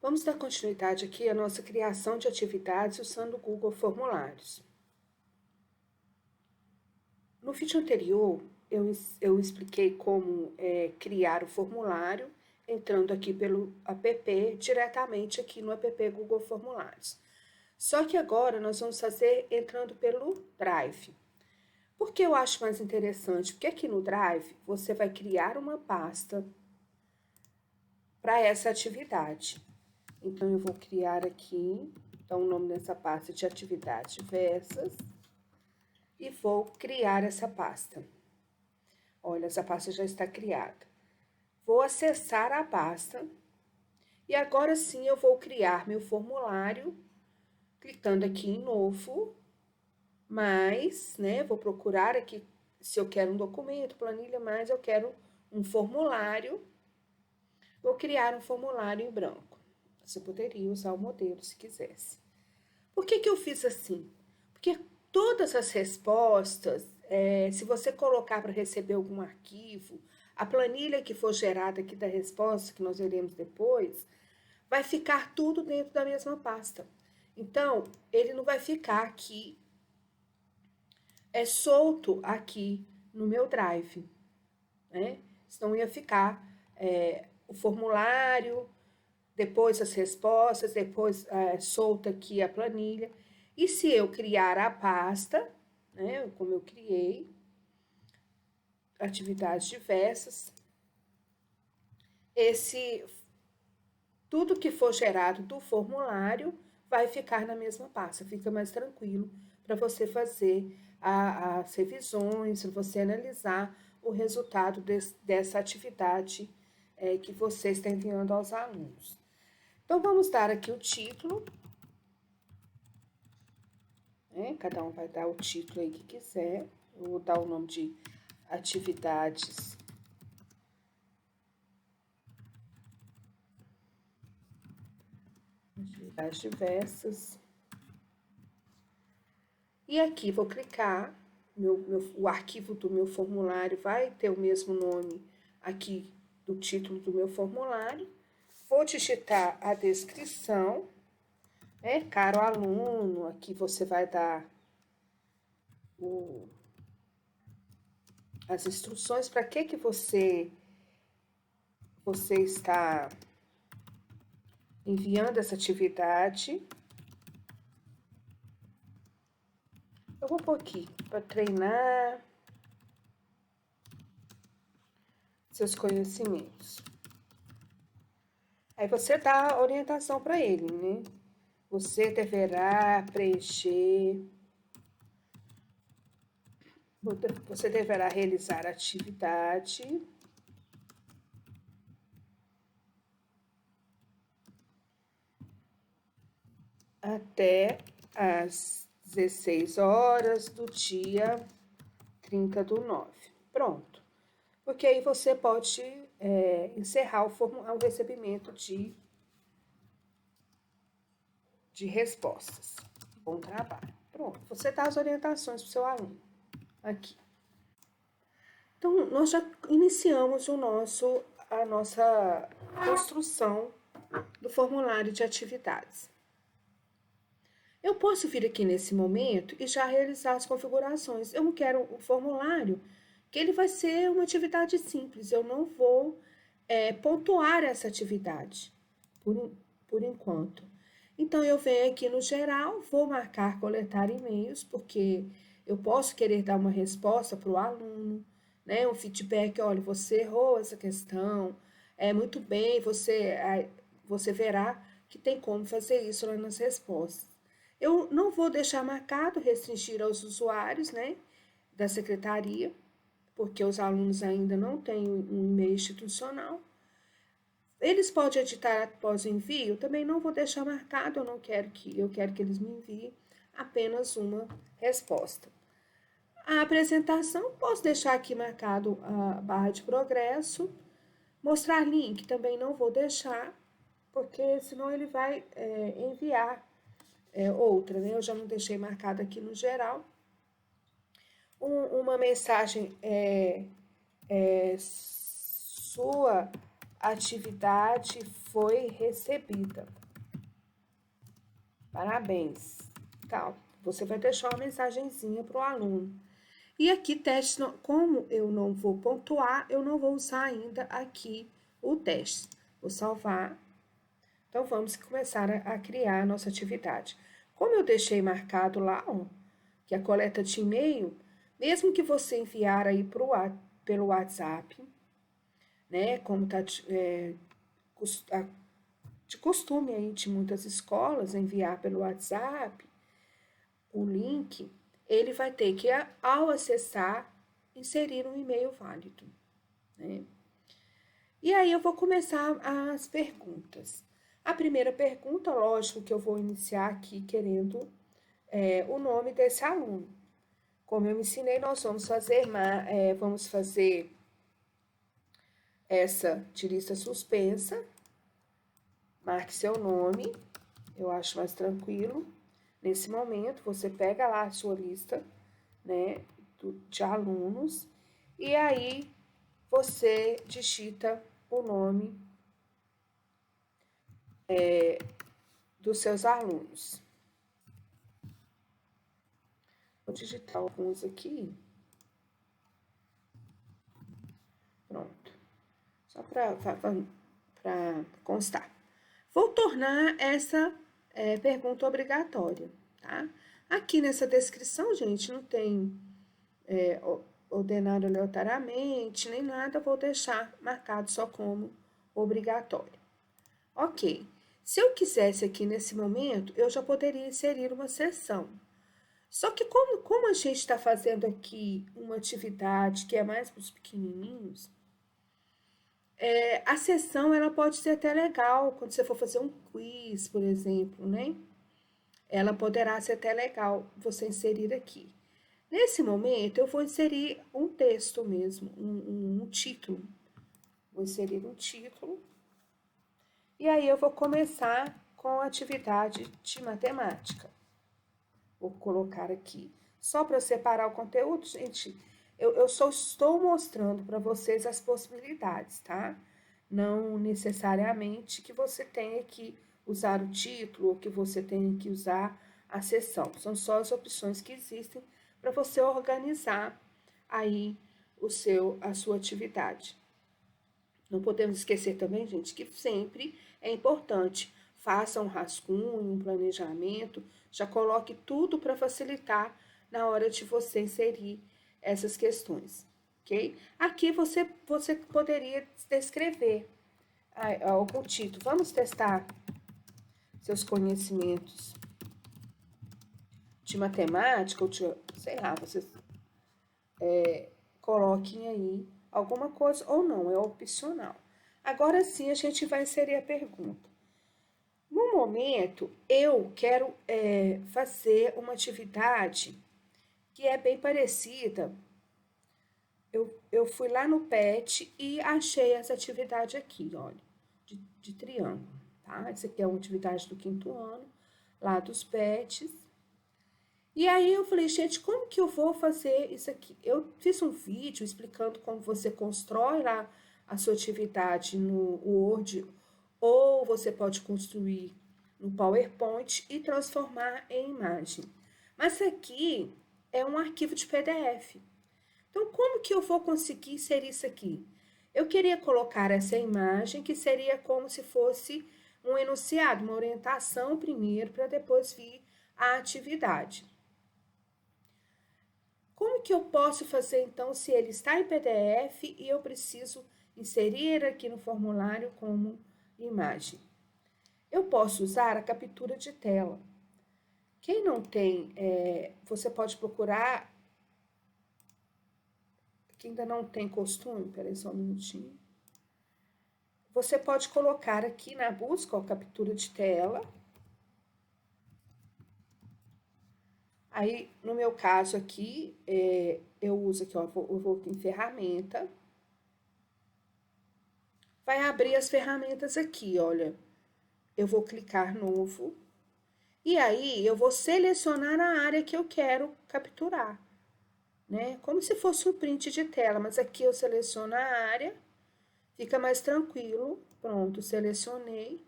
Vamos dar continuidade aqui à nossa criação de atividades usando o Google Formulários. No vídeo anterior, eu expliquei como criar o formulário, entrando aqui pelo app, diretamente aqui no app Google Formulários. Só que agora nós vamos fazer entrando pelo Drive. Por que eu acho mais interessante? Porque aqui no Drive, você vai criar uma pasta para essa atividade. Então, eu vou criar aqui, então, o nome dessa pasta de atividades diversas, e vou criar essa pasta. Olha, essa pasta já está criada. Vou acessar a pasta, e agora sim eu vou criar meu formulário, clicando aqui em novo, vou procurar aqui se eu quero um documento, planilha, mas eu quero um formulário. Vou criar um formulário em branco. Você poderia usar o modelo se quisesse. Por que eu fiz assim? Porque todas as respostas, se você colocar para receber algum arquivo, a planilha que for gerada aqui da resposta, que nós veremos depois, vai ficar tudo dentro da mesma pasta. Então, ele não vai ficar aqui, solto aqui no meu Drive, né? Senão ia ficar o formulário, depois as respostas, depois solta aqui a planilha. E se eu criar a pasta, né, como eu criei, atividades diversas, tudo que for gerado do formulário vai ficar na mesma pasta, fica mais tranquilo para você fazer as revisões, para você analisar o resultado dessa atividade que você está enviando aos alunos. Então, vamos dar aqui o título, né? Cada um vai dar o título aí que quiser. Eu vou dar o nome de atividades diversas. E aqui vou clicar, o arquivo do meu formulário vai ter o mesmo nome aqui do título do meu formulário. Vou digitar a descrição, né? Caro aluno, aqui você vai dar as instruções para que você está enviando essa atividade. Eu vou pôr aqui para treinar seus conhecimentos. Aí você dá a orientação para ele, né? Você deverá preencher, você deverá realizar a atividade até às 16 horas do dia 30/9. Pronto. Porque aí você pode encerrar o recebimento de respostas. Bom trabalho. Pronto. Você dá as orientações para o seu aluno aqui. Então, nós já iniciamos a nossa construção do formulário de atividades. Eu posso vir aqui nesse momento e já realizar as configurações. Eu não quero o formulário, que ele vai ser uma atividade simples. Eu não vou pontuar essa atividade, por enquanto. Então, eu venho aqui no geral, vou marcar coletar e-mails, porque eu posso querer dar uma resposta para o aluno, né? Um feedback, olha, você errou essa questão, muito bem, você verá que tem como fazer isso lá nas respostas. Eu não vou deixar marcado, restringir aos usuários, né, da secretaria, porque os alunos ainda não têm um e-mail institucional. Eles podem editar após o envio, também não vou deixar marcado, eu quero que eles me enviem apenas uma resposta. A apresentação, posso deixar aqui marcado a barra de progresso. Mostrar link, também não vou deixar, porque senão ele vai enviar outra, né? Eu já não deixei marcado aqui no geral. Uma mensagem sua atividade foi recebida. Parabéns. Tal. Você vai deixar uma mensagenzinha para o aluno. E aqui, teste, como eu não vou pontuar, eu não vou usar ainda aqui o teste. Vou salvar. Então, vamos começar a criar a nossa atividade. Como eu deixei marcado lá, ó, que a coleta de e-mail, mesmo que você enviar aí pelo WhatsApp, né, como tá de costume aí de muitas escolas enviar pelo WhatsApp o link, ele vai ter que, ao acessar, inserir um e-mail válido, né? E aí eu vou começar as perguntas. A primeira pergunta, lógico que eu vou iniciar aqui querendo o nome desse aluno. Como eu ensinei, nós vamos fazer essa de lista suspensa. Marque seu nome, eu acho mais tranquilo. Nesse momento, você pega lá a sua lista, né, de alunos, e aí você digita o nome dos seus alunos. Vou digitar alguns aqui. Pronto. Só para constar. Vou tornar essa pergunta obrigatória, tá? Aqui nessa descrição, gente, não tem ordenado aleatoriamente, nem nada, vou deixar marcado só como obrigatório. Ok. Se eu quisesse aqui nesse momento, eu já poderia inserir uma sessão. Só que como a gente está fazendo aqui uma atividade que é mais para os pequenininhos, a sessão ela pode ser até legal quando você for fazer um quiz, por exemplo, né? Ela poderá ser até legal você inserir aqui. Nesse momento, eu vou inserir um texto mesmo, um título. Vou inserir um título. E aí, eu vou começar com a atividade de matemática. Vou colocar aqui. Só para separar o conteúdo, gente, eu só estou mostrando para vocês as possibilidades, tá? Não necessariamente que você tenha que usar o título ou que você tenha que usar a seção. São só as opções que existem para você organizar aí a sua atividade. Não podemos esquecer também, gente, que sempre é importante. Faça um rascunho, um planejamento, já coloque tudo para facilitar na hora de você inserir essas questões, ok? Aqui você poderia descrever algum título. Vamos testar seus conhecimentos de matemática, ou de, sei lá, vocês coloquem aí alguma coisa ou não, é opcional. Agora sim a gente vai inserir a pergunta. No momento, eu quero fazer uma atividade que é bem parecida. Eu fui lá no PET e achei essa atividade aqui, olha, de triângulo, tá? Essa aqui é uma atividade do 5º ano, lá dos PETs. E aí eu falei, gente, como que eu vou fazer isso aqui? Eu fiz um vídeo explicando como você constrói lá a sua atividade no Word, ou você pode construir no PowerPoint e transformar em imagem. Mas aqui é um arquivo de PDF. Então, como que eu vou conseguir inserir isso aqui? Eu queria colocar essa imagem, que seria como se fosse um enunciado, uma orientação primeiro, para depois vir a atividade. Como que eu posso fazer, então, se ele está em PDF e eu preciso inserir aqui no formulário como imagem? Eu posso usar a captura de tela. Quem não tem, você pode procurar. Quem ainda não tem costume, peraí só um minutinho. Você pode colocar aqui na busca, ó, captura de tela. Aí, no meu caso aqui, eu uso aqui, ó, eu vou aqui em ferramenta. Vai abrir as ferramentas aqui, olha. Eu vou clicar novo. E aí, eu vou selecionar a área que eu quero capturar, né? Como se fosse um print de tela, mas aqui eu seleciono a área, fica mais tranquilo Pronto, selecionei.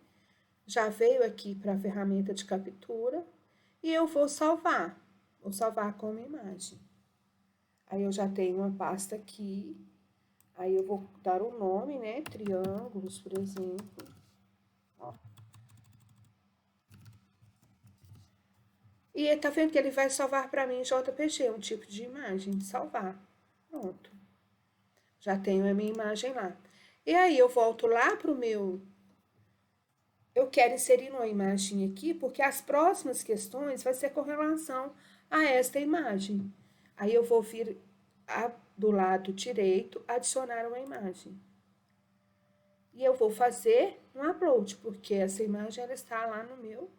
Já veio aqui para a ferramenta de captura. E eu vou salvar. Vou salvar como imagem. Aí eu já tenho uma pasta aqui. Aí eu vou dar o nome, né? Triângulos, por exemplo. Ó. E tá vendo que ele vai salvar para mim JPG, um tipo de imagem, salvar. Pronto. Já tenho a minha imagem lá. E aí eu volto lá pro meu... Eu quero inserir uma imagem aqui, porque as próximas questões vai ser com relação a esta imagem. Aí eu vou vir do lado direito, adicionar uma imagem. E eu vou fazer um upload, porque essa imagem ela está lá no meu,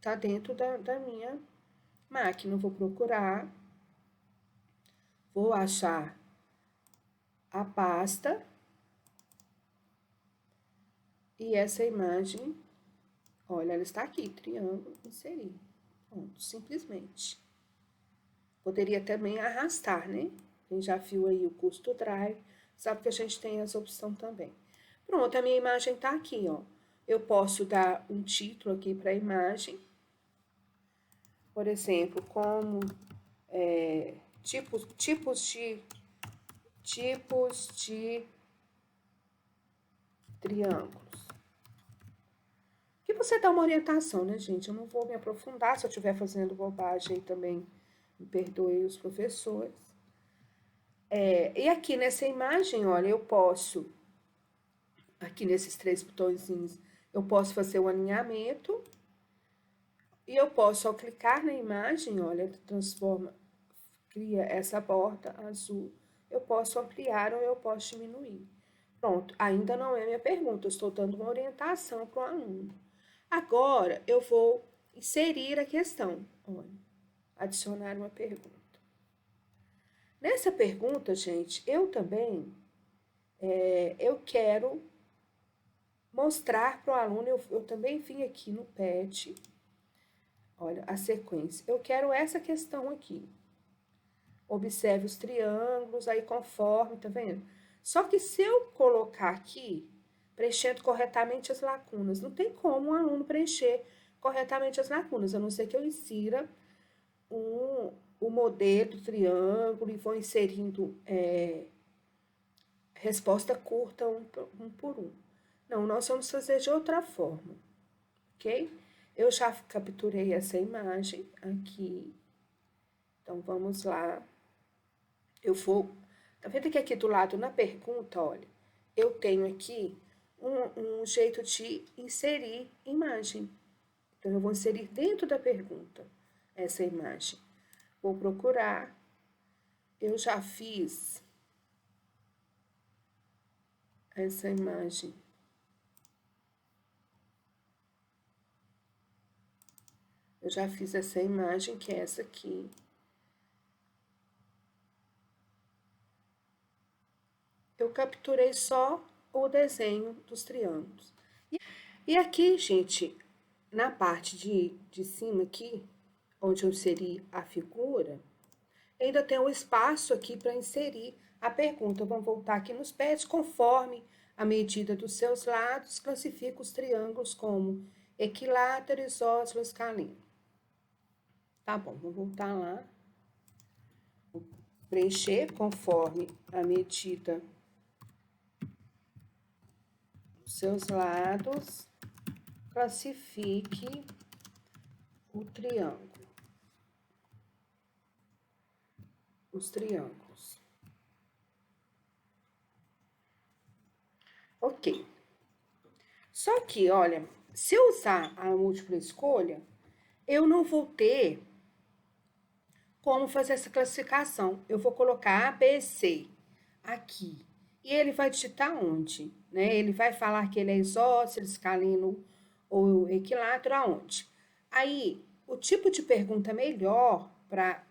tá dentro da minha máquina. Eu vou procurar, vou achar a pasta e essa imagem, olha, ela está aqui, triângulo, inserir. Pronto, simplesmente. Poderia também arrastar, né? Quem já viu aí o curso do Drive, sabe que a gente tem essa opção também. Pronto, a minha imagem tá aqui, ó. Eu posso dar um título aqui para a imagem. Por exemplo, como tipos de triângulos. Que você dá uma orientação, né, gente? Eu não vou me aprofundar, se eu estiver fazendo bobagem aí também, me perdoe os professores. E aqui nessa imagem, olha, eu posso, aqui nesses 3 botõezinhos, eu posso fazer o alinhamento. E eu posso, ao clicar na imagem, olha, transforma, cria essa borda azul. Eu posso ampliar ou eu posso diminuir. Pronto, ainda não é minha pergunta, eu estou dando uma orientação para o aluno. Agora, eu vou inserir a questão. Olha, adicionar uma pergunta. Nessa pergunta, gente, eu também, eu quero mostrar para o aluno, eu também vim aqui no PET, olha, a sequência. Eu quero essa questão aqui. Observe os triângulos, aí conforme, tá vendo? Só que se eu colocar aqui, preenchendo corretamente as lacunas, não tem como um aluno preencher corretamente as lacunas, a não ser que eu insira o modelo do triângulo e vou inserindo resposta curta um por um. Não, nós vamos fazer de outra forma, ok? Eu já capturei essa imagem aqui. Então, vamos lá. Eu vou... Tá vendo que aqui do lado, na pergunta, olha, eu tenho aqui um jeito de inserir imagem. Então, eu vou inserir dentro da pergunta essa imagem. Vou procurar. Eu já fiz essa imagem. Eu já fiz essa imagem, que é essa aqui. Eu capturei só o desenho dos triângulos. E aqui, gente, na parte de cima aqui, onde eu inseri a figura, ainda tem um espaço aqui para inserir a pergunta. Vamos voltar aqui nos pés, conforme a medida dos seus lados, classifica os triângulos como equilátero, isósceles, escaleno. Tá bom, vou voltar lá. Vou preencher conforme a medida dos seus lados, classifique o triângulo. Os triângulos. Ok. Só que, olha, se eu usar a múltipla escolha, eu não vou ter como fazer essa classificação. Eu vou colocar A, B, C aqui. E ele vai digitar onde? Né? Ele vai falar que ele é isósceles, escaleno ou equilátero aonde? Aí, o tipo de pergunta melhor para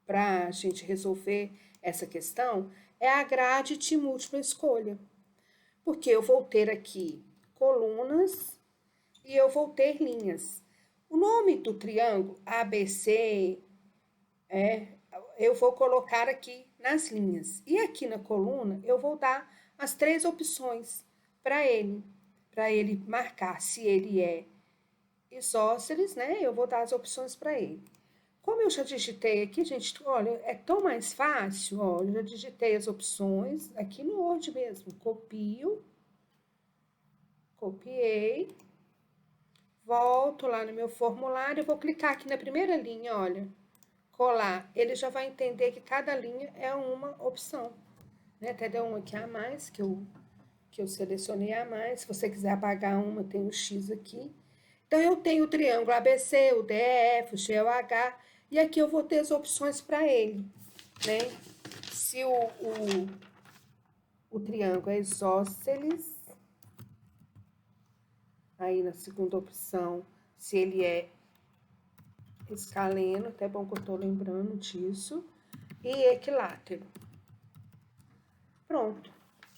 a gente resolver essa questão é a grade de múltipla escolha. Porque eu vou ter aqui colunas e eu vou ter linhas. O nome do triângulo ABC eu vou colocar aqui nas linhas. E aqui na coluna eu vou dar as 3 opções. para ele marcar se ele é isósceles, né? Eu vou dar as opções para ele. Como eu já digitei aqui, gente, olha, é tão mais fácil, ó, eu já digitei as opções aqui no Word mesmo. Copiei, volto lá no meu formulário, vou clicar aqui na primeira linha, olha, colar. Ele já vai entender que cada linha é uma opção, né? Até deu um aqui a mais, que eu selecionei a mais. Se você quiser apagar uma, tem o X aqui. Então, eu tenho o triângulo ABC, o DEF, o G, o H, e aqui eu vou ter as opções para ele, né? Se o triângulo é isósceles, aí na segunda opção, se ele é escaleno, até bom que eu tô lembrando disso, e equilátero. Pronto.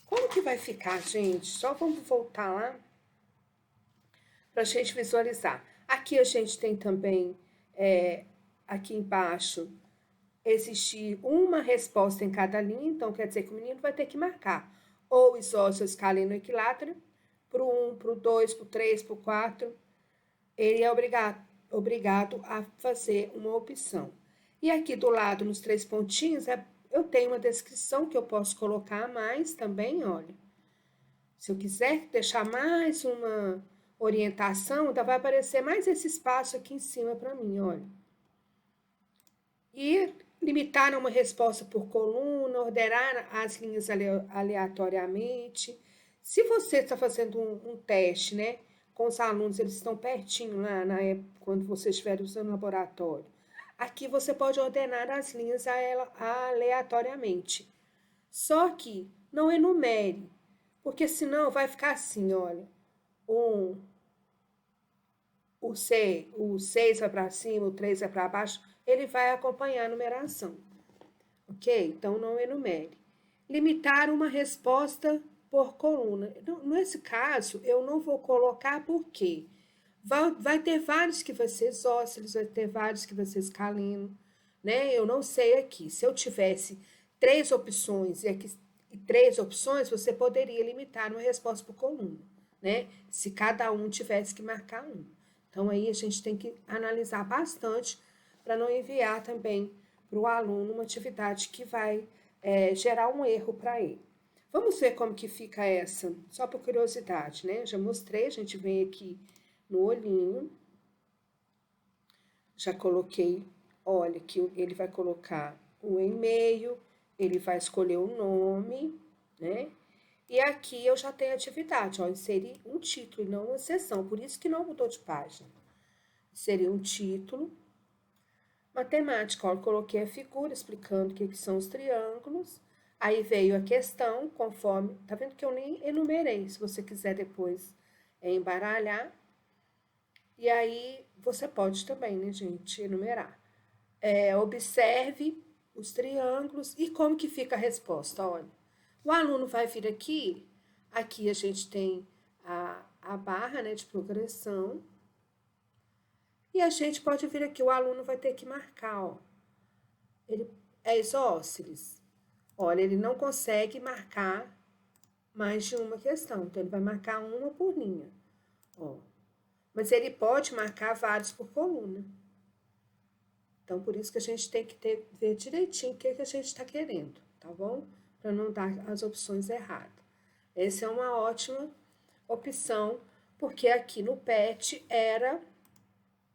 Como que vai ficar, gente? Só vamos voltar lá para a gente visualizar. Aqui a gente tem também, aqui embaixo, existir uma resposta em cada linha, então quer dizer que o menino vai ter que marcar ou isósceles, escaleno, equilátero, para o 1, para o 2, para o 3, para o 4, ele é obrigado a fazer uma opção. E aqui do lado, nos 3 pontinhos, eu tenho uma descrição que eu posso colocar a mais também, olha. Se eu quiser deixar mais uma orientação, ainda vai aparecer mais esse espaço aqui em cima para mim, olha. E limitar a uma resposta por coluna, ordenar as linhas aleatoriamente. Se você está fazendo um teste, né, com os alunos, eles estão pertinho lá na época, quando você estiver usando o laboratório. Aqui você pode ordenar as linhas aleatoriamente. Só que não enumere, porque senão vai ficar assim, olha. O 6 vai para cima, o 3 vai para baixo, ele vai acompanhar a numeração. Ok? Então, não enumere. Limitar uma resposta por coluna. Nesse caso, eu não vou colocar por quê? Vai ter vários que vai ser isósceles, vai ter vários que vai ser escaleno, né? Eu não sei aqui. Se eu tivesse 3 opções e 3 opções, você poderia limitar uma resposta por coluna, né? Se cada um tivesse que marcar um. Então, aí a gente tem que analisar bastante para não enviar também para o aluno uma atividade que vai gerar um erro para ele. Vamos ver como que fica essa, só por curiosidade, né? Já mostrei, a gente vem aqui no olhinho, já coloquei, olha, que ele vai colocar o e-mail, ele vai escolher o nome, né? E aqui eu já tenho atividade, ó, inserir um título e não uma seção, por isso que não mudou de página. Seria um título. Matemática, ó, eu coloquei a figura explicando o que são os triângulos. Aí veio a questão, conforme. Tá vendo que eu nem enumerei, se você quiser depois embaralhar. E aí você pode também, né, gente, enumerar. Observe os triângulos e como que fica a resposta, olha. O aluno vai vir aqui a gente tem a barra, né, de progressão. E a gente pode vir aqui, o aluno vai ter que marcar, ó. Ele é isósceles. Olha, ele não consegue marcar mais de uma questão, então ele vai marcar uma por linha, ó. Mas ele pode marcar vários por coluna. Então, por isso que a gente tem que ver direitinho o que a gente está querendo, tá bom? Para não dar as opções erradas. Essa é uma ótima opção, porque aqui no PET era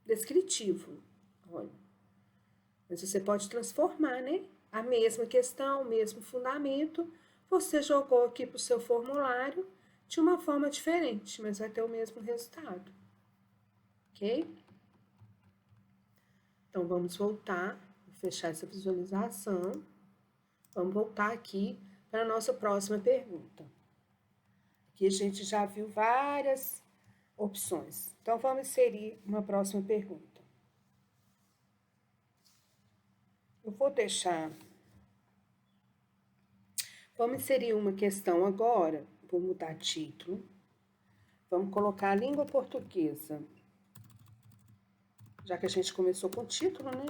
descritivo. Olha. Mas você pode transformar, né? A mesma questão, o mesmo fundamento, você jogou aqui para o seu formulário de uma forma diferente, mas vai ter o mesmo resultado. Ok? Então, vamos voltar, fechar essa visualização. Vamos voltar aqui para a nossa próxima pergunta. Aqui a gente já viu várias opções. Então, vamos inserir uma próxima pergunta. Eu vou deixar... Vamos inserir uma questão agora. Vou mudar título. Vamos colocar a língua portuguesa. Já que a gente começou com o título, né?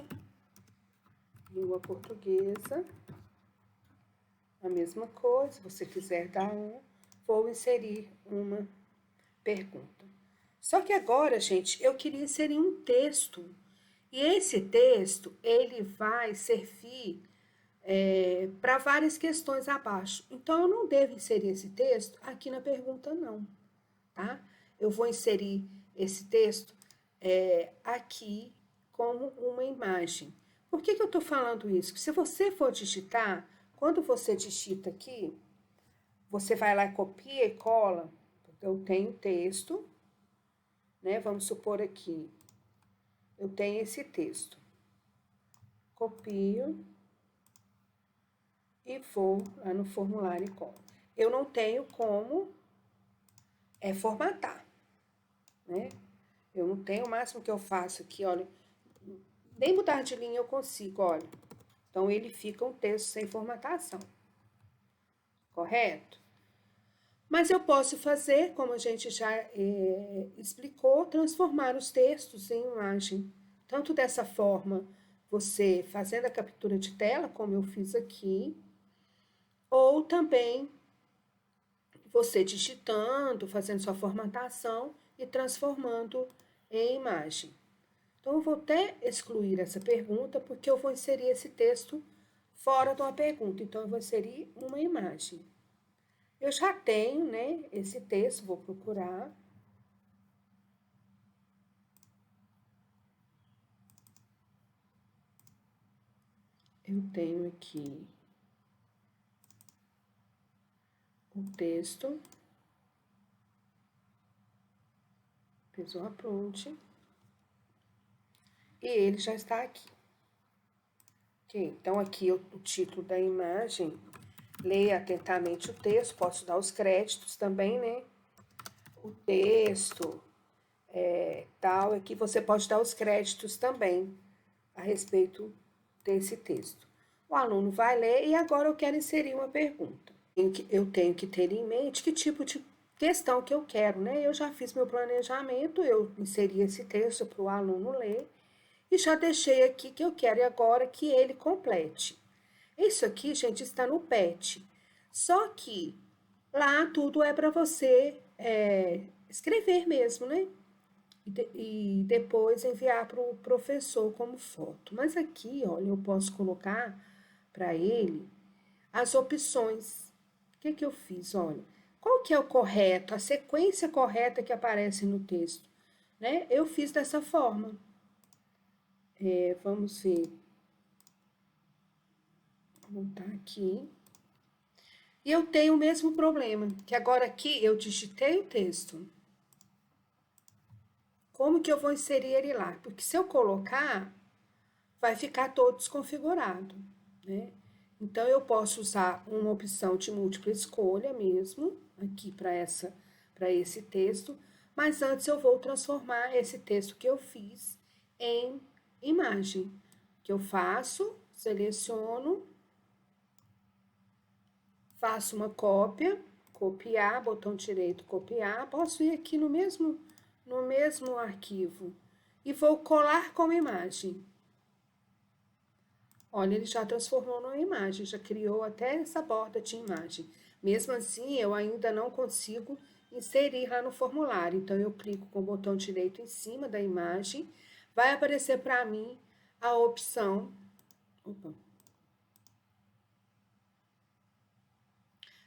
Língua portuguesa. A mesma coisa, se você quiser dar um. vou inserir uma pergunta. Só que agora, gente, eu queria inserir um texto. E esse texto, ele vai servir para várias questões abaixo. Então, eu não devo inserir esse texto aqui na pergunta, não, tá? Eu vou inserir esse texto aqui como uma imagem. Por que eu estou falando isso? Se você for digitar, quando você digita aqui, você vai lá, copia e cola. Eu tenho texto, né? Vamos supor aqui, eu tenho esse texto. Copio e vou lá no formulário e colo. Eu não tenho como formatar, né? Eu não tenho, o máximo que eu faço aqui, olha, nem mudar de linha eu consigo, olha. Então, ele fica um texto sem formatação, correto? Mas eu posso fazer, como a gente já explicou, transformar os textos em imagem. Tanto dessa forma, você fazendo a captura de tela, como eu fiz aqui, ou também você digitando, fazendo sua formatação e transformando em imagem. Então, eu vou até excluir essa pergunta, porque eu vou inserir esse texto fora de uma pergunta. Então, eu vou inserir uma imagem. Eu já tenho, né, esse texto, vou procurar. Eu tenho aqui o texto. Fiz o upload. E ele já está aqui. Ok, então aqui o título da imagem. Leia atentamente o texto, posso dar os créditos também, né? O texto, tal, aqui você pode dar os créditos também a respeito desse texto. O aluno vai ler e agora eu quero inserir uma pergunta. Eu tenho que ter em mente que tipo de questão que eu quero, né? Eu já fiz meu planejamento, eu inseri esse texto para o aluno ler e já deixei aqui que eu quero agora que ele complete. Isso aqui, gente, está no PET. Só que lá tudo é para você escrever mesmo, né? E depois enviar para o professor como foto. Mas aqui, olha, eu posso colocar para ele as opções. O que eu fiz? Olha, qual que é o correto, a sequência correta que aparece no texto? Né? Eu fiz dessa forma. Vamos ver. Vou voltar aqui. E eu tenho o mesmo problema, que agora aqui eu digitei o texto. Como que eu vou inserir ele lá? Porque se eu colocar, vai ficar todo desconfigurado, né? Então, eu posso usar uma opção de múltipla escolha mesmo, aqui para esse texto, mas antes eu vou transformar esse texto que eu fiz em imagem. O que eu faço? Seleciono, faço uma cópia, copiar, botão direito, copiar, posso ir aqui no mesmo arquivo e vou colar como imagem. Olha, ele já transformou numa imagem, já criou até essa borda de imagem. Mesmo assim, eu ainda não consigo inserir lá no formulário. Então, eu clico com o botão direito em cima da imagem, vai aparecer para mim a opção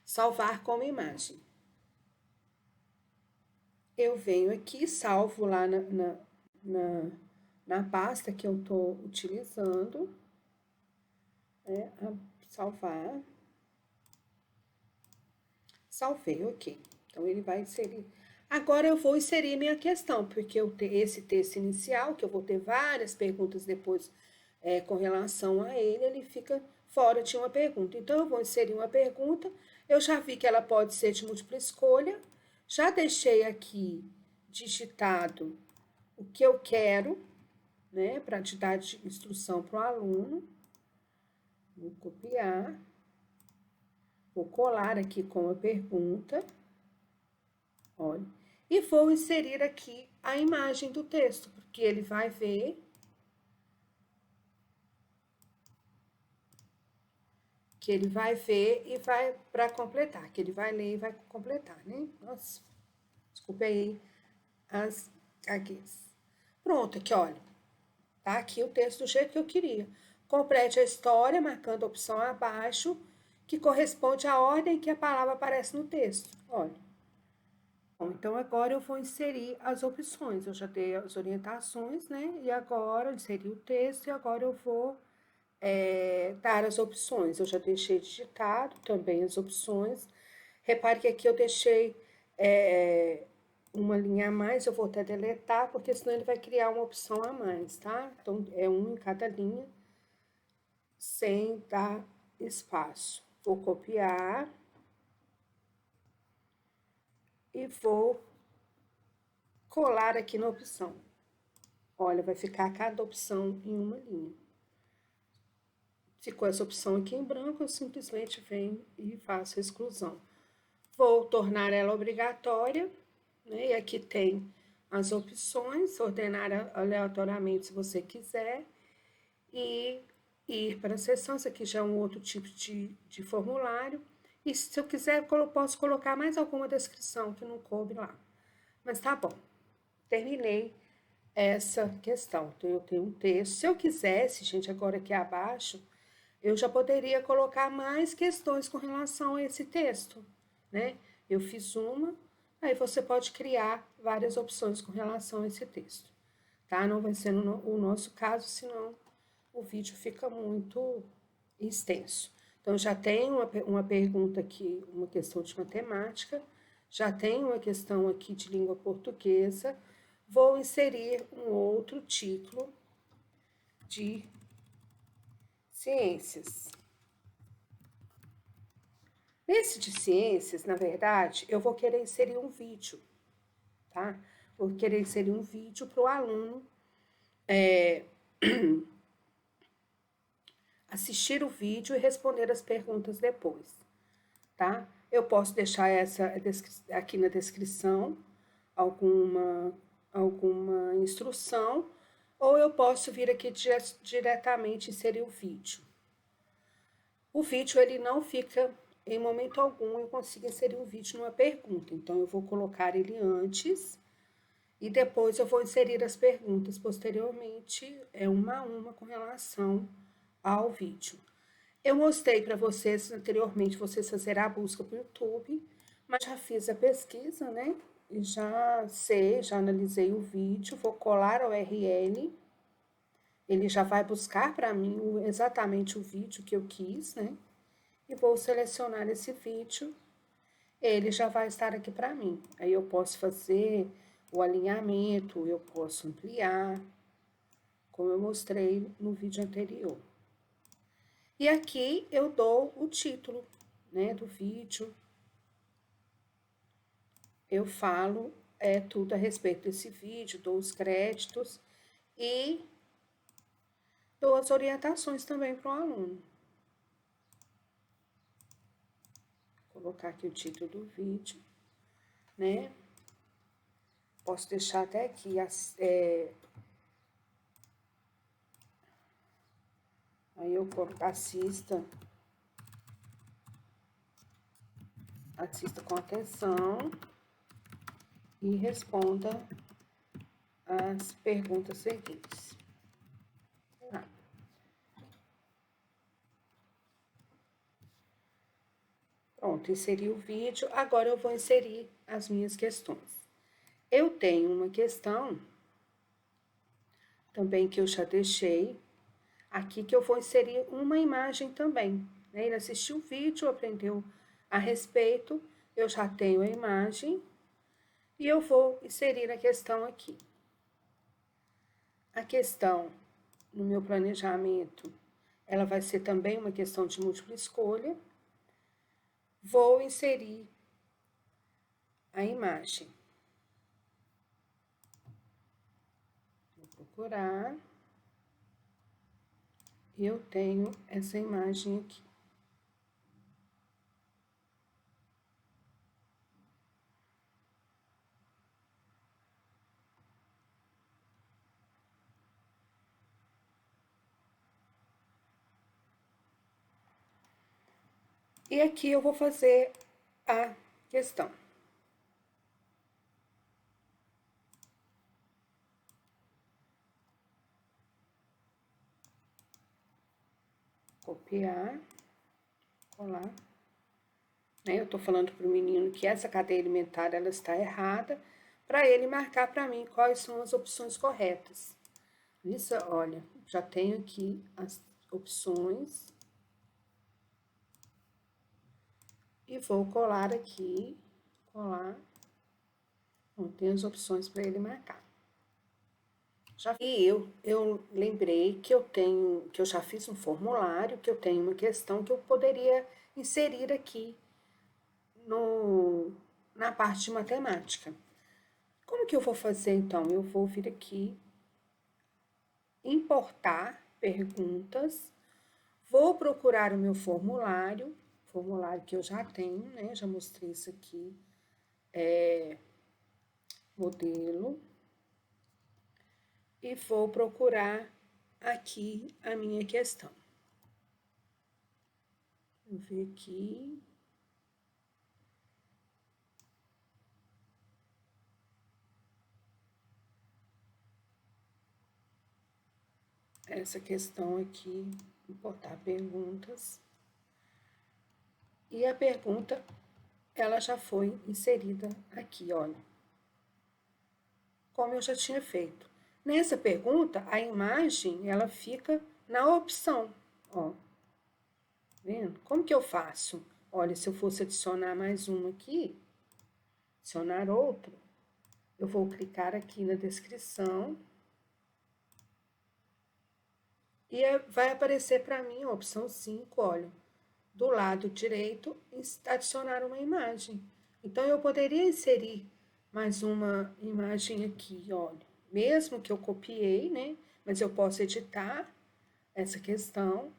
salvar como imagem. Eu venho aqui, salvo lá na pasta que eu estou utilizando, salvar. Salvei, ok. Então, ele vai inserir. Agora, eu vou inserir minha questão, porque esse texto inicial, que eu vou ter várias perguntas depois com relação a ele, ele fica fora de uma pergunta. Então, eu vou inserir uma pergunta. Eu já vi que ela pode ser de múltipla escolha. Já deixei aqui digitado o que eu quero, né, para te dar de instrução para o aluno. Vou copiar. Vou colar aqui com a pergunta. Olha. E vou inserir aqui a imagem do texto, porque ele vai ver. Ok. que ele vai ver e vai para completar, que ele vai ler e vai completar, né? Nossa, desculpa aí as gaguez. Pronto, aqui, olha. Tá aqui o texto do jeito que eu queria. Complete a história, marcando a opção abaixo, que corresponde à ordem que a palavra aparece no texto. Olha. Bom, então, agora eu vou inserir as opções. Eu já dei as orientações, né? E agora, inseri o texto e agora eu vou dar as opções. Eu já deixei digitado também as opções. Repare que aqui eu deixei uma linha a mais, eu vou até deletar, porque senão ele vai criar uma opção a mais, tá? Então, é um em cada linha, sem dar espaço. Vou copiar e vou colar aqui na opção. Olha, vai ficar cada opção em uma linha. Ficou essa opção aqui em branco, eu simplesmente venho e faço a exclusão. Vou tornar ela obrigatória, né? E aqui tem as opções, ordenar aleatoriamente se você quiser, e ir para a seção. Isso aqui já é um outro tipo de formulário. E se eu quiser, eu posso colocar mais alguma descrição que não coube lá. Mas tá bom, terminei essa questão. Então, eu tenho um texto. Se eu quisesse, gente, agora aqui abaixo, eu já poderia colocar mais questões com relação a esse texto, né? Eu fiz uma, aí você pode criar várias opções com relação a esse texto, tá? Não vai ser o nosso caso, senão o vídeo fica muito extenso. Então, já tem uma pergunta aqui, uma questão de matemática, já tem uma questão aqui de língua portuguesa, vou inserir um outro título de ciências. Nesse de ciências, na verdade, eu vou querer inserir um vídeo, tá? Vou querer inserir um vídeo para o aluno assistir o vídeo e responder as perguntas depois, tá? Eu posso deixar essa aqui na descrição alguma instrução, ou eu posso vir aqui diretamente inserir o vídeo. O vídeo, ele não fica, em momento algum, eu consigo inserir um vídeo numa pergunta. Então, eu vou colocar ele antes e depois eu vou inserir as perguntas posteriormente, uma a uma com relação ao vídeo. Eu mostrei para vocês anteriormente, vocês fazerem a busca para o YouTube, mas já fiz a pesquisa, né? E já sei, já analisei o vídeo, vou colar a URL, ele já vai buscar para mim exatamente o vídeo que eu quis, né? E vou selecionar esse vídeo, ele já vai estar aqui para mim. Aí eu posso fazer o alinhamento, eu posso ampliar, como eu mostrei no vídeo anterior. E aqui eu dou o título, né, do vídeo. Eu falo tudo a respeito desse vídeo, dou os créditos e dou as orientações também para o aluno. Vou colocar aqui o título do vídeo, né? Posso deixar até aqui aí eu coloco assista com atenção e responda as perguntas seguintes. Pronto, inseri o vídeo, agora eu vou inserir as minhas questões. Eu tenho uma questão também que eu já deixei aqui, que eu vou inserir uma imagem também, né? Ele assistiu o vídeo, aprendeu a respeito, eu já tenho a imagem e eu vou inserir a questão aqui. A questão, no meu planejamento, ela vai ser também uma questão de múltipla escolha. Vou inserir a imagem. Vou procurar. E eu tenho essa imagem aqui. E aqui eu vou fazer a questão. Copiar, colar. Eu estou falando para o menino que essa cadeia alimentar ela está errada, para ele marcar para mim quais são as opções corretas. Isso, olha, já tenho aqui as opções. E vou colar aqui, colar. Bom, tem as opções para ele marcar. Eu lembrei que que eu já fiz um formulário, que eu tenho uma questão que eu poderia inserir aqui na parte de matemática. Como que eu vou fazer então? Eu vou vir aqui, importar perguntas, vou procurar o meu formulário que eu já tenho, né? Já mostrei isso aqui, modelo, e vou procurar aqui a minha questão. Vou ver aqui. Essa questão aqui, importar perguntas. E a pergunta, ela já foi inserida aqui, olha. Como eu já tinha feito. Nessa pergunta, a imagem, ela fica na opção, ó. Vendo? Como que eu faço? Olha, se eu fosse adicionar mais uma aqui, adicionar outro, eu vou clicar aqui na descrição e vai aparecer para mim a opção 5, olha, do lado direito, adicionar uma imagem. Então, eu poderia inserir mais uma imagem aqui, olha, mesmo que eu copiei, né? Mas eu posso editar essa questão,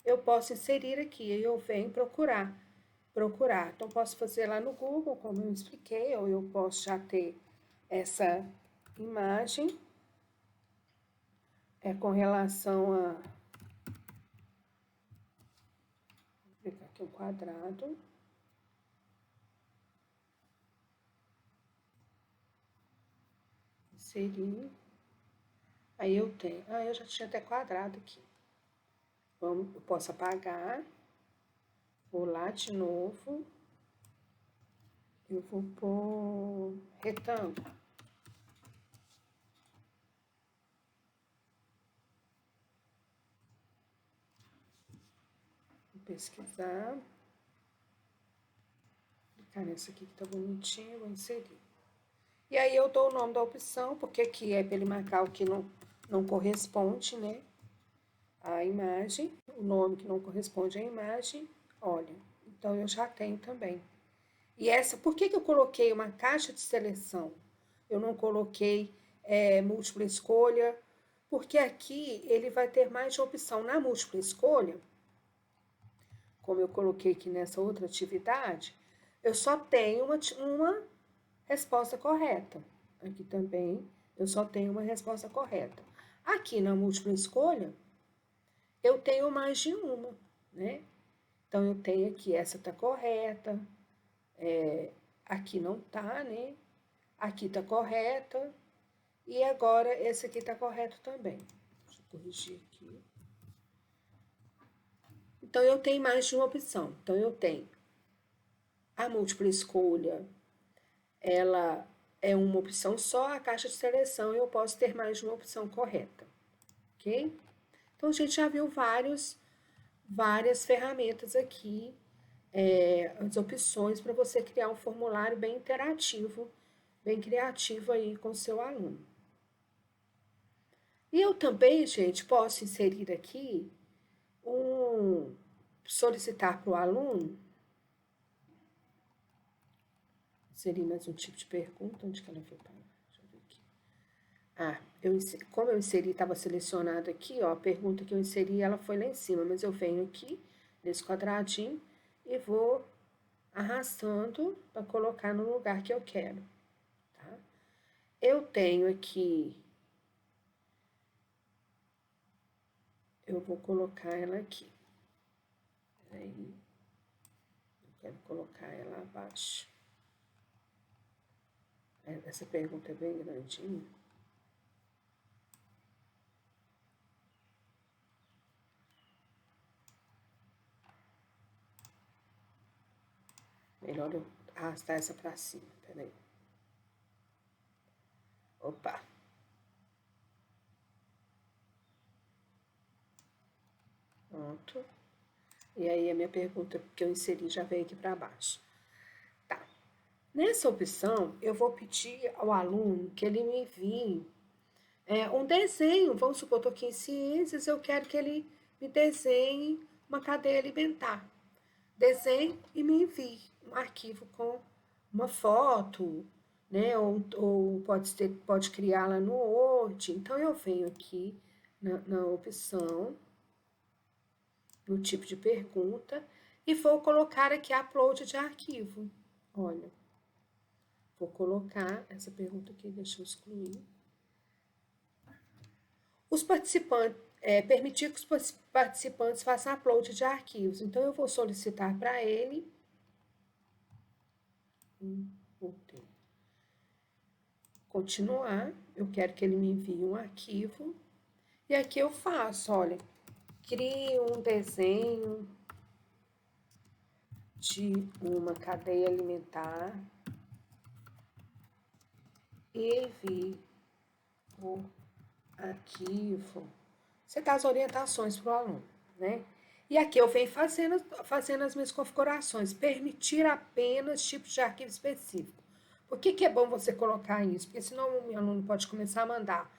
eu posso inserir aqui, e eu venho procurar. Então, posso fazer lá no Google, como eu expliquei, ou eu posso já ter essa imagem com relação a... Vou pegar aqui um quadrado. Inserir. Aí eu tenho... eu já tinha até quadrado aqui. Eu posso apagar. Vou lá de novo. Eu vou pôr retângulo. Vou pesquisar. Clicar nesse aqui que tá bonitinho, vou inserir. E aí eu dou o nome da opção, porque aqui é para ele marcar o que não corresponde, né? A imagem, o nome que não corresponde à imagem, olha, então eu já tenho também. E essa, por que eu coloquei uma caixa de seleção? Eu não coloquei múltipla escolha, porque aqui ele vai ter mais de opção. Na múltipla escolha, como eu coloquei aqui nessa outra atividade, eu só tenho uma resposta correta. Aqui também eu só tenho uma resposta correta. Aqui na múltipla escolha, eu tenho mais de uma, né? Então, eu tenho aqui, essa tá correta, aqui não tá, né? Aqui tá correta, e agora esse aqui tá correto também. Deixa eu corrigir aqui. Então, eu tenho mais de uma opção. Então, eu tenho a múltipla escolha, ela é uma opção só, a caixa de seleção eu posso ter mais de uma opção correta, ok? Então, a gente já viu várias ferramentas aqui, as opções para você criar um formulário bem interativo, bem criativo aí com o seu aluno. E eu também, gente, posso inserir aqui solicitar para o aluno, inserir mais um tipo de pergunta, onde que ela foi parar? Deixa eu ver aqui. Como eu inseri, estava selecionado aqui, ó, a pergunta que eu inseri, ela foi lá em cima, mas eu venho aqui, nesse quadradinho, e vou arrastando para colocar no lugar que eu quero, tá? Eu tenho aqui, eu vou colocar ela aqui. Aí, Quero colocar ela abaixo. Essa pergunta é bem grandinha. Melhor eu arrastar essa pra cima, peraí. Opa! Pronto. E aí a minha pergunta que eu inseri já veio aqui para baixo. Tá. Nessa opção, eu vou pedir ao aluno que ele me envie um desenho. Vamos supor, estou aqui em ciências, eu quero que ele me desenhe uma cadeia alimentar. Desenhe e me envie um arquivo com uma foto, né? Ou pode criá-la no Word. Então, eu venho aqui na opção, no tipo de pergunta, e vou colocar aqui upload de arquivo. Olha, vou colocar essa pergunta aqui, deixa eu excluir. Os participantes, permitir que os participantes façam upload de arquivos. Então, eu vou solicitar para ele. Continuar, eu quero que ele me envie um arquivo. E aqui eu faço, olha, crie um desenho de uma cadeia alimentar e envie o arquivo. Você dá as orientações para o aluno, né? E aqui eu venho fazendo as minhas configurações, permitir apenas tipos de arquivo específico. Por que é bom você colocar isso? Porque senão o meu aluno pode começar a mandar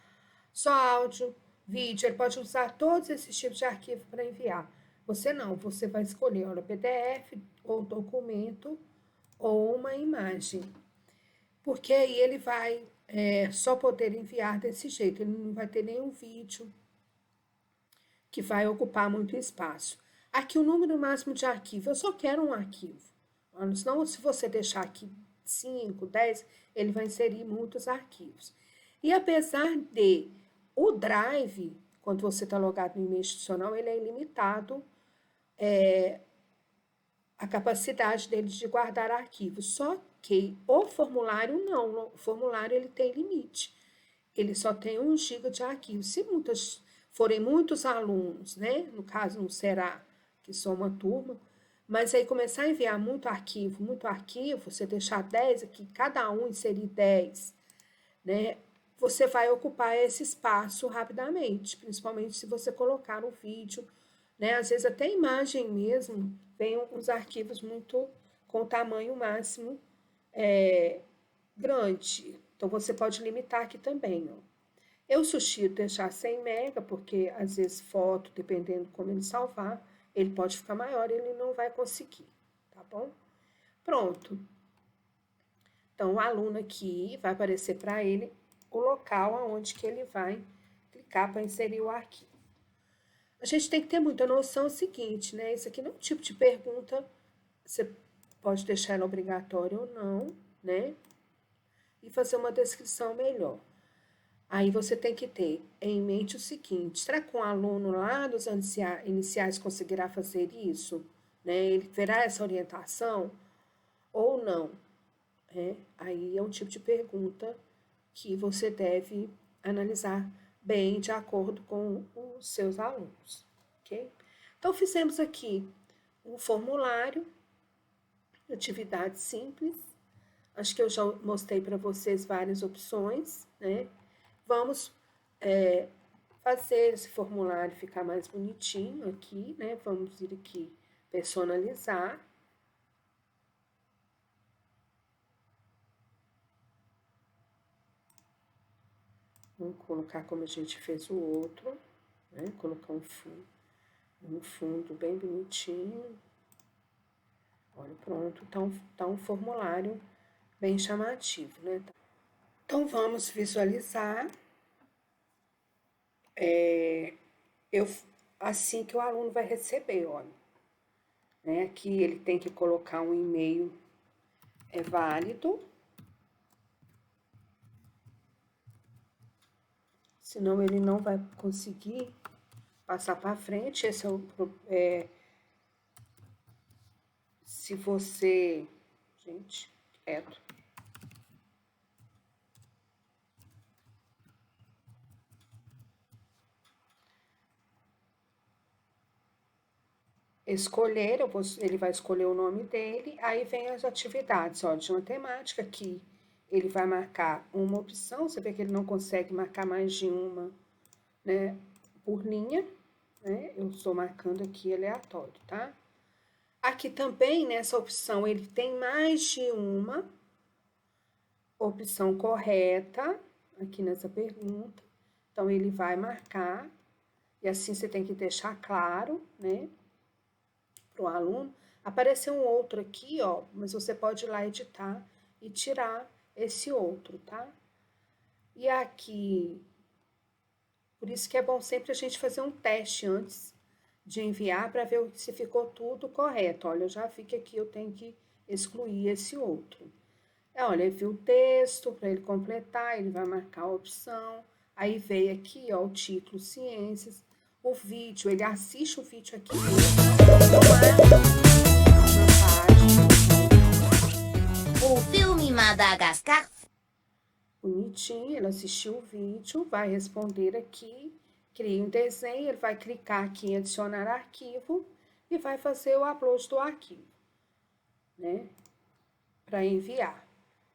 só áudio, vídeo, ele pode usar todos esses tipos de arquivo para enviar. Você não, você vai escolher o PDF, ou documento, ou uma imagem. Porque aí ele vai só poder enviar desse jeito, ele não vai ter nenhum vídeo que vai ocupar muito espaço. Aqui o número máximo de arquivo, eu só quero um arquivo. Senão, se você deixar aqui 5, 10, ele vai inserir muitos arquivos. E apesar de o Drive, quando você está logado no e-mail institucional, ele é ilimitado, a capacidade dele de guardar arquivos. Só que o formulário não, o formulário ele tem limite. Ele só tem 1 GB de arquivo. Se forem muitos alunos, né? No caso, não será que só uma turma, mas aí começar a enviar muito arquivo, você deixar 10 aqui, cada um inserir 10, né? Você vai ocupar esse espaço rapidamente, principalmente se você colocar no vídeo, né? Às vezes até imagem mesmo, vem uns arquivos muito com tamanho máximo grande. Então, você pode limitar aqui também, ó. Eu sugiro deixar 100 mega, porque às vezes foto, dependendo como ele salvar, ele pode ficar maior e ele não vai conseguir, tá bom? Pronto. Então, o aluno aqui vai aparecer para ele o local aonde que ele vai clicar para inserir o arquivo. A gente tem que ter muita noção do seguinte, né? Isso aqui não é um tipo de pergunta, você pode deixar ela obrigatória ou não, né? E fazer uma descrição melhor. Aí você tem que ter em mente o seguinte: será que um aluno lá dos anos iniciais conseguirá fazer isso? Né? Ele terá essa orientação ou não? Aí é um tipo de pergunta que você deve analisar bem de acordo com os seus alunos, ok? Então, fizemos aqui um formulário, atividade simples. Acho que eu já mostrei para vocês várias opções, né? Vamos fazer esse formulário ficar mais bonitinho aqui, né? Vamos vir aqui, personalizar. Vamos colocar como a gente fez o outro, né? Colocar um fundo bem bonitinho. Olha, pronto. Então, tá um formulário bem chamativo, né? Então, vamos visualizar. Assim que o aluno vai receber, olha. Né? Aqui ele tem que colocar um e-mail válido. Senão ele não vai conseguir passar para frente. Esse se você... Gente, quieto. Escolher, ele vai escolher o nome dele, aí vem as atividades, ó, de matemática, aqui ele vai marcar uma opção, você vê que ele não consegue marcar mais de uma, né, por linha, né, eu estou marcando aqui aleatório, tá? Aqui também, nessa opção, ele tem mais de uma opção correta, aqui nessa pergunta, então ele vai marcar, e assim você tem que deixar claro, né, para o aluno. Apareceu um outro aqui, ó, mas você pode ir lá editar e tirar esse outro, tá? E aqui, por isso que é bom sempre a gente fazer um teste antes de enviar para ver se ficou tudo correto. Olha, eu já vi que aqui eu tenho que excluir esse outro. Olha, ele viu o texto, para ele completar, ele vai marcar a opção. Aí veio aqui, ó, o título Ciências. O vídeo, ele assiste o vídeo aqui O filme Madagascar. Bonitinho, ele assistiu o vídeo, vai responder aqui, cria um desenho, ele vai clicar aqui em adicionar arquivo e vai fazer o upload do arquivo, né? Para enviar.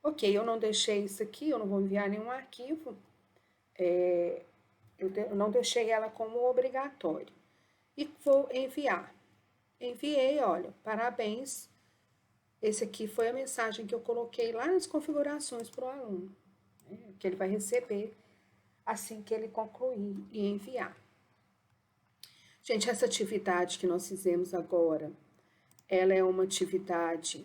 Ok, eu não deixei isso aqui, eu não vou enviar nenhum arquivo, eu não deixei ela como obrigatório. E vou enviar. Enviei, olha, parabéns. Esse aqui foi a mensagem que eu coloquei lá nas configurações para o aluno, né, que ele vai receber assim que ele concluir e enviar. Gente, essa atividade que nós fizemos agora, ela é uma atividade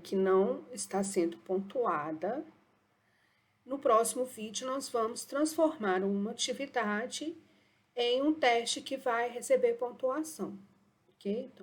que não está sendo pontuada. No próximo vídeo, nós vamos transformar uma atividade em um teste que vai receber pontuação, ok? Então,